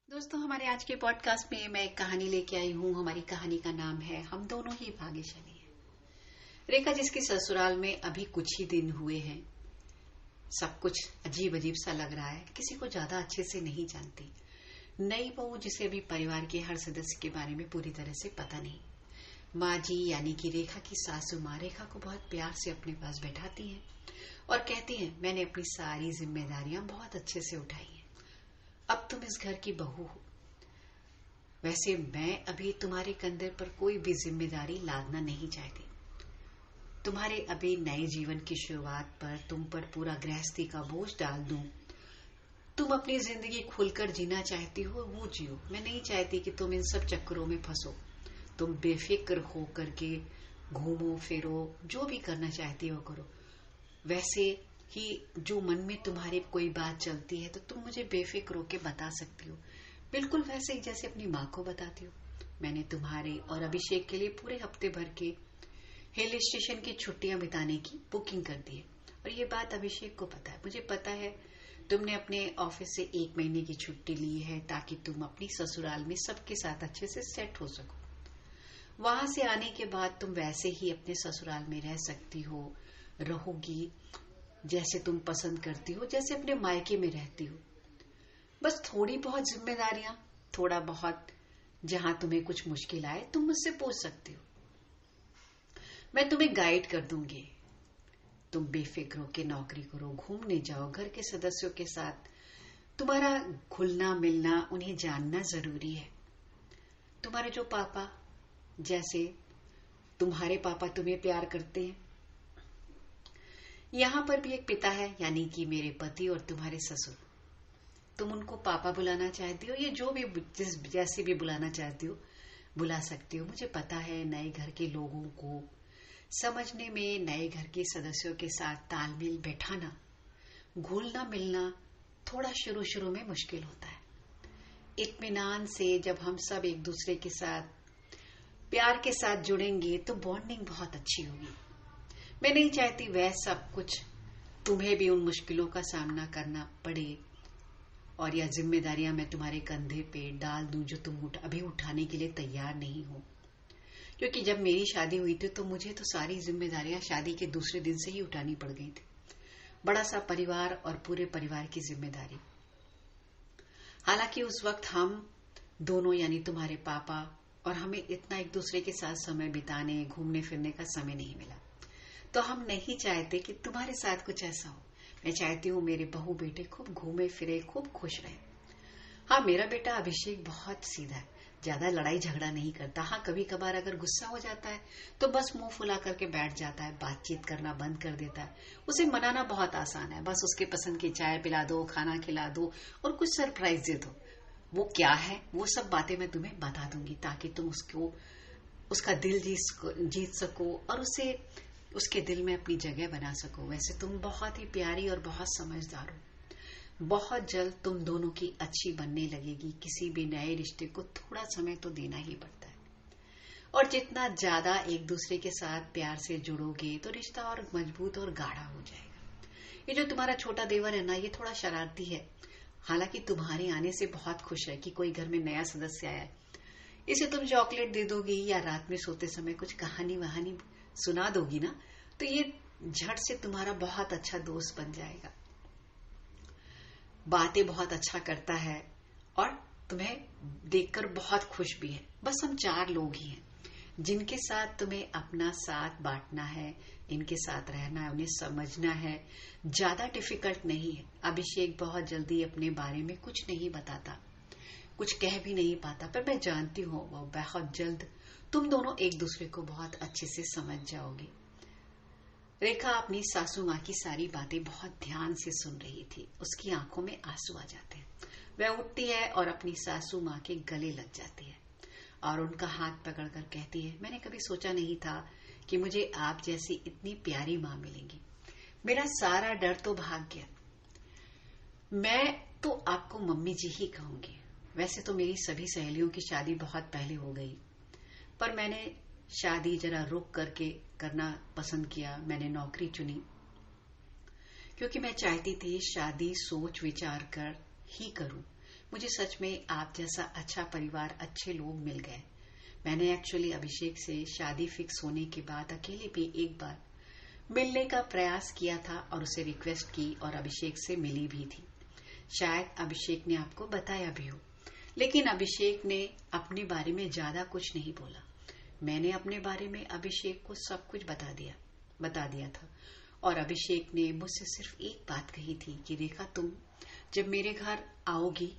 दोस्तों, हमारे आज के पॉडकास्ट में मैं एक कहानी लेके आई हूँ। हमारी कहानी का नाम है हम दोनों ही भाग्यशाली हैं। रेखा जिसके ससुराल में अभी कुछ ही दिन हुए हैं, सब कुछ अजीब अजीब सा लग रहा है, किसी को ज्यादा अच्छे से नहीं जानती। नई बहू जिसे अभी परिवार के हर सदस्य के बारे में पूरी तरह से पता नहीं। माँ जी यानी कि रेखा की सासू माँ रेखा को बहुत प्यार से अपने पास बैठाती हैं और कहती हैं, मैंने अपनी सारी जिम्मेदारियां बहुत अच्छे से उठाई हैं, अब तुम इस घर की बहू हो। वैसे मैं अभी तुम्हारे कंधे पर कोई भी जिम्मेदारी लादना नहीं चाहती। तुम्हारे अभी नए जीवन की शुरुआत पर तुम पर पूरा गृहस्थी का बोझ डाल दूं। तुम अपनी जिंदगी खुलकर जीना चाहती हो, वो जियो। मैं नहीं चाहती कि तुम इन सब चक्करों में फंसो। तुम बेफिक्र हो करके घूमो फिरो, जो भी करना चाहती हो करो। वैसे कि जो मन में तुम्हारी कोई बात चलती है तो तुम मुझे बेफिक्र होके बता सकती हो, बिल्कुल वैसे ही जैसे अपनी माँ को बताती हो। मैंने तुम्हारे और अभिषेक के लिए पूरे हफ्ते भर के हिल स्टेशन की छुट्टियां बिताने की बुकिंग कर दी है और ये बात अभिषेक को पता है। मुझे पता है तुमने अपने ऑफिस से 1 महीने की छुट्टी ली है ताकि तुम अपनी ससुराल में सबके साथ अच्छे से सेट हो सको। वहां से आने के बाद तुम वैसे ही अपने ससुराल में रह सकती हो, रहोगी जैसे तुम पसंद करती हो, जैसे अपने मायके में रहती हो। बस थोड़ी बहुत जिम्मेदारियां, थोड़ा बहुत जहां तुम्हें कुछ मुश्किल आए तुम मुझसे पूछ सकती हो, मैं तुम्हें गाइड कर दूंगी। तुम बेफिक्र होकर नौकरी करो, घूमने जाओ, घर के सदस्यों के साथ तुम्हारा घुलना मिलना, उन्हें जानना जरूरी है। तुम्हारे जो पापा, जैसे तुम्हारे पापा तुम्हें प्यार करते हैं, यहाँ पर भी एक पिता है यानी कि मेरे पति और तुम्हारे ससुर। तुम उनको पापा बुलाना चाहती हो या जो भी जैसे भी बुलाना चाहती हो बुला सकती हो। मुझे पता है नए घर के लोगों को समझने में, नए घर के सदस्यों के साथ तालमेल बैठाना, घुलना मिलना थोड़ा शुरू शुरू में मुश्किल होता है। इत्मीनान से जब हम सब एक दूसरे के साथ प्यार के साथ जुड़ेंगे तो बॉन्डिंग बहुत अच्छी होगी। मैं नहीं चाहती वह सब कुछ तुम्हें भी उन मुश्किलों का सामना करना पड़े और यह जिम्मेदारियां मैं तुम्हारे कंधे पे डाल दूं जो तुम अभी उठाने के लिए तैयार नहीं हो। क्योंकि जब मेरी शादी हुई थी तो मुझे तो सारी जिम्मेदारियां शादी के दूसरे दिन से ही उठानी पड़ गई थी। बड़ा सा परिवार और पूरे परिवार की जिम्मेदारी। हालांकि उस वक्त हम दोनों यानी तुम्हारे पापा और हमें इतना एक दूसरे के साथ समय बिताने, घूमने फिरने का समय नहीं मिला। तो हम नहीं चाहते कि तुम्हारे साथ कुछ ऐसा हो। मैं चाहती हूँ मेरे बहू बेटे खूब घूमे फिरे, खूब खुश रहे। हाँ, मेरा बेटा अभिषेक बहुत सीधा है, ज्यादा लड़ाई झगड़ा नहीं करता। हाँ, कभी कभार अगर गुस्सा हो जाता है तो बस मुंह फुला करके बैठ जाता है, बातचीत करना बंद कर देता है। उसे मनाना बहुत आसान है, बस उसके पसंद की चाय पिला दो, खाना खिला दो और कुछ सरप्राइज दे दो। वो क्या है वो सब बातें मैं तुम्हें बता दूंगी ताकि तुम उसका दिल जीत सको और उसके दिल में अपनी जगह बना सको। वैसे तुम बहुत ही प्यारी और बहुत समझदार हो। बहुत जल्द तुम दोनों की अच्छी बनने लगेगी। किसी भी नए रिश्ते को थोड़ा समय तो देना ही पड़ता है और जितना ज्यादा एक दूसरे के साथ प्यार से जुड़ोगे तो रिश्ता और मजबूत और गाढ़ा हो जाएगा। ये जो तुम्हारा छोटा देवर है ना, ये थोड़ा शरारती है। हालांकि तुम्हारे आने से बहुत खुश है कि कोई घर में नया सदस्य आया है। इसे तुम चॉकलेट दे दोगी या रात में सोते समय कुछ कहानी वहानी सुना दोगी ना, तो ये झट से तुम्हारा बहुत अच्छा दोस्त बन जाएगा। बातें बहुत अच्छा करता है और तुम्हें देखकर बहुत खुश भी है। बस हम 4 लोग ही हैं जिनके साथ तुम्हें अपना साथ बांटना है, इनके साथ रहना है, उन्हें समझना है। ज्यादा डिफिकल्ट नहीं है। अभिषेक बहुत जल्दी अपने बारे में कुछ नहीं बताता, कुछ कह भी नहीं पाता, पर मैं जानती हूँ वो बहुत जल्द तुम दोनों एक दूसरे को बहुत अच्छे से समझ जाओगे। रेखा अपनी सासू माँ की सारी बातें बहुत ध्यान से सुन रही थी। उसकी आंखों में आंसू आ जाते हैं। वह उठती है और अपनी सासू माँ के गले लग जाती है और उनका हाथ पकड़कर कहती है, मैंने कभी सोचा नहीं था कि मुझे आप जैसी इतनी प्यारी माँ मिलेंगी। मेरा सारा डर तो भाग गया। मैं तो आपको मम्मी जी ही कहूंगी। वैसे तो मेरी सभी सहेलियों की शादी बहुत पहले हो गई, पर मैंने शादी जरा रुक करके करना पसंद किया। मैंने नौकरी चुनी क्योंकि मैं चाहती थी शादी सोच विचार कर ही करूं। मुझे सच में आप जैसा अच्छा परिवार, अच्छे लोग मिल गए। मैंने एक्चुअली अभिषेक से शादी फिक्स होने के बाद अकेले भी एक बार मिलने का प्रयास किया था और उसे रिक्वेस्ट की और अभिषेक से मिली भी थी। शायद अभिषेक ने आपको बताया भी हो, लेकिन अभिषेक ने अपने बारे में ज्यादा कुछ नहीं बोला। मैंने अपने बारे में अभिषेक को सब कुछ बता दिया था और अभिषेक ने मुझसे सिर्फ एक बात कही थी कि रेखा, तुम जब मेरे घर आओगी,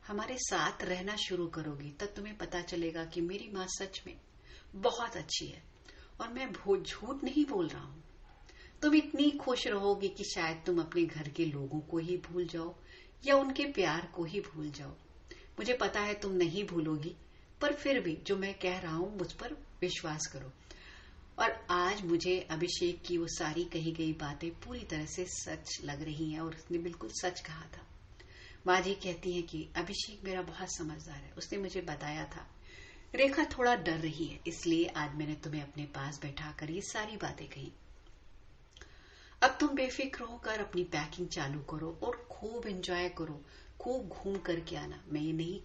हमारे साथ रहना शुरू करोगी, तब तुम्हें पता चलेगा कि मेरी माँ सच में बहुत अच्छी है और मैं झूठ नहीं बोल रहा हूँ। तुम इतनी खुश रहोगी कि शायद तुम अपने घर के लोगों को ही भूल जाओ या उनके प्यार को ही भूल जाओ। मुझे पता है तुम नहीं भूलोगी, पर फिर भी जो मैं कह रहा हूँ मुझ पर विश्वास करो। और आज मुझे अभिषेक की वो सारी कही गई बातें पूरी तरह से सच लग रही हैं और उसने बिल्कुल सच कहा था। माँ जी कहती है कि अभिषेक मेरा बहुत समझदार है। उसने मुझे बताया था रेखा थोड़ा डर रही है, इसलिए आज मैंने तुम्हें अपने पास बैठाकर ये सारी बातें कही। अब तुम बेफिक्र होकर अपनी पैकिंग चालू करो और खूब एंजॉय करो, खूब घूम करके आना। मैं ये नहीं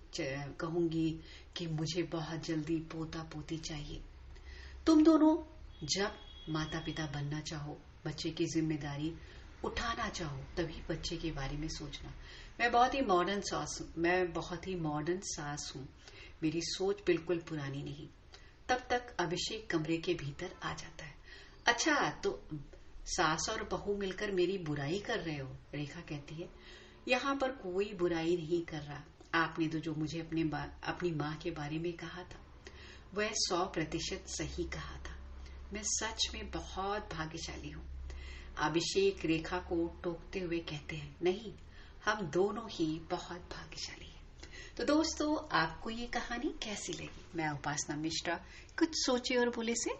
कहूंगी कि मुझे बहुत जल्दी पोता पोती चाहिए। तुम दोनों जब माता पिता बनना चाहो, बच्चे की जिम्मेदारी उठाना चाहो, तभी बच्चे के बारे में सोचना। मैं बहुत ही मॉडर्न सास हूँ। मेरी सोच बिल्कुल पुरानी नहीं। तब तक अभिषेक कमरे के भीतर आ जाता है। अच्छा, तो सास और बहू मिलकर मेरी बुराई कर रहे हो? रेखा कहती है यहाँ पर कोई बुराई नहीं कर रहा। आपने तो जो मुझे अपनी माँ के बारे में कहा था वह 100% सही कहा था। मैं सच में बहुत भाग्यशाली हूँ। अभिषेक रेखा को टोकते हुए कहते हैं नहीं, हम दोनों ही बहुत भाग्यशाली हैं। तो दोस्तों, आपको ये कहानी कैसी लगी? मैं उपासना मिश्रा, कुछ सोचे और बोले से